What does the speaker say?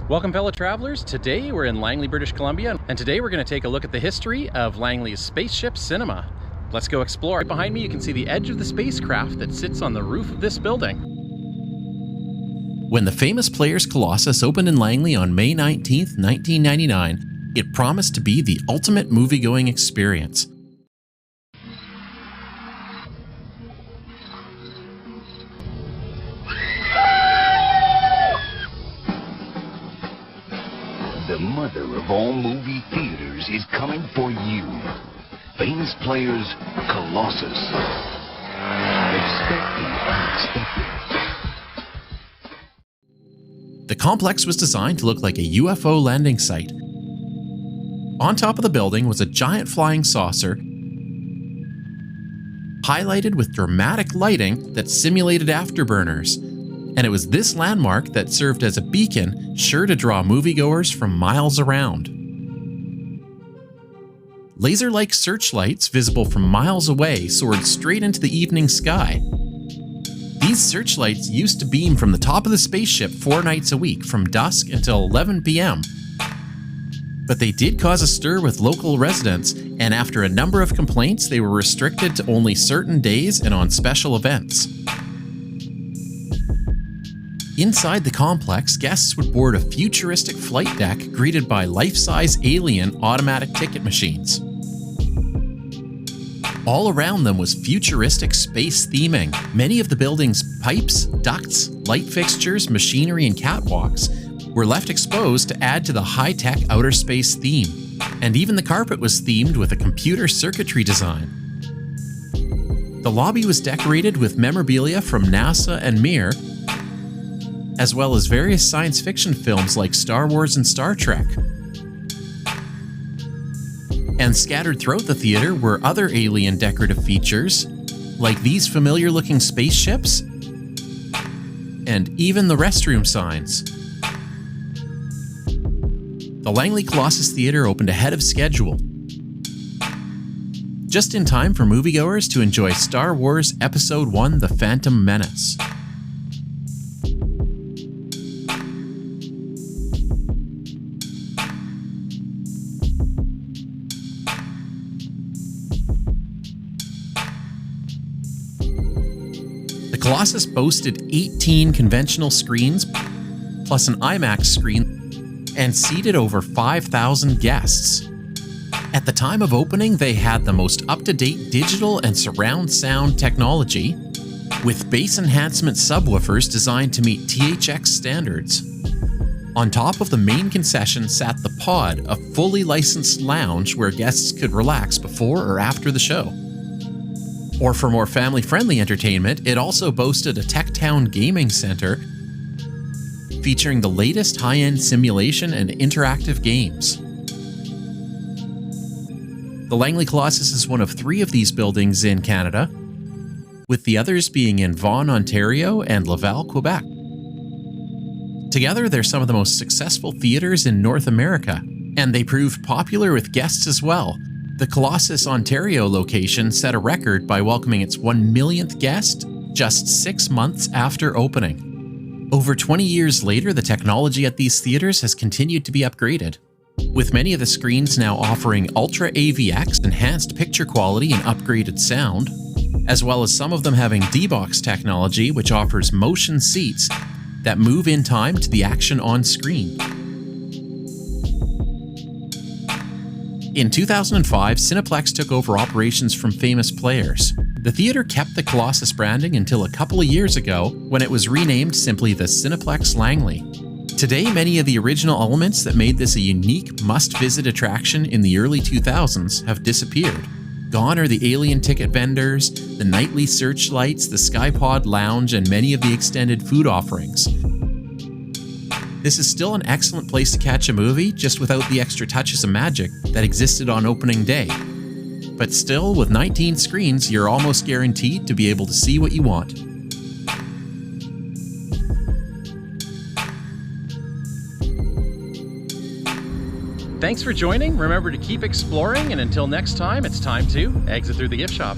Welcome, fellow travelers. Today we're in Langley, British Columbia, and today we're going to take a look at the history of Langley's spaceship cinema. Let's go explore. Right behind me you can see the edge of the spacecraft that sits on the roof of this building. When the famous Players Colossus opened in Langley on May 19th, 1999, it promised to be the ultimate movie-going experience. The mother of all movie theaters is coming for you. Famous Players Colossus. Expect the unexpected. The complex was designed to look like a UFO landing site. On top of the building was a giant flying saucer, highlighted with dramatic lighting that simulated afterburners. And it was this landmark that served as a beacon, sure to draw moviegoers from miles around. Laser-like searchlights visible from miles away soared straight into the evening sky. These searchlights used to beam from the top of the spaceship 4 nights a week from dusk until 11 p.m. But they did cause a stir with local residents, and after a number of complaints, they were restricted to only certain days and on special events. Inside the complex, guests would board a futuristic flight deck greeted by life-size alien automatic ticket machines. All around them was futuristic space theming. Many of the building's pipes, ducts, light fixtures, machinery, and catwalks were left exposed to add to the high-tech outer space theme. And even the carpet was themed with a computer circuitry design. The lobby was decorated with memorabilia from NASA and Mir, as well as various science fiction films like Star Wars and Star Trek. And scattered throughout the theater were other alien decorative features, like these familiar-looking spaceships, and even the restroom signs. The Langley Colossus Theater opened ahead of schedule, just in time for moviegoers to enjoy Star Wars Episode I: The Phantom Menace. The Colossus boasted 18 conventional screens, plus an IMAX screen, and seated over 5,000 guests. At the time of opening, they had the most up-to-date digital and surround sound technology, with bass enhancement subwoofers designed to meet THX standards. On top of the main concession sat the Pod, a fully licensed lounge where guests could relax before or after the show. Or for more family-friendly entertainment, it also boasted a Techtown gaming center featuring the latest high-end simulation and interactive games. The Langley Colossus is one of 3 of these buildings in Canada, with the others being in Vaughan, Ontario and Laval, Quebec. Together, they're some of the most successful theaters in North America, and they proved popular with guests as well. The Colossus, Ontario location set a record by welcoming its 1 millionth guest just 6 months after opening. Over 20 years later, the technology at these theaters has continued to be upgraded, with many of the screens now offering Ultra AVX enhanced picture quality and upgraded sound, as well as some of them having DBOX technology, which offers motion seats that move in time to the action on screen. In 2005, Cineplex took over operations from Famous Players. The theater kept the Colossus branding until a couple of years ago, when it was renamed simply the Cineplex Langley. Today, many of the original elements that made this a unique must-visit attraction in the early 2000s have disappeared. Gone are the alien ticket vendors, the nightly searchlights, the Skypod lounge, and many of the extended food offerings. This is still an excellent place to catch a movie, just without the extra touches of magic that existed on opening day. But still, with 19 screens, you're almost guaranteed to be able to see what you want. Thanks for joining. Remember to keep exploring, and until next time, it's time to exit through the gift shop.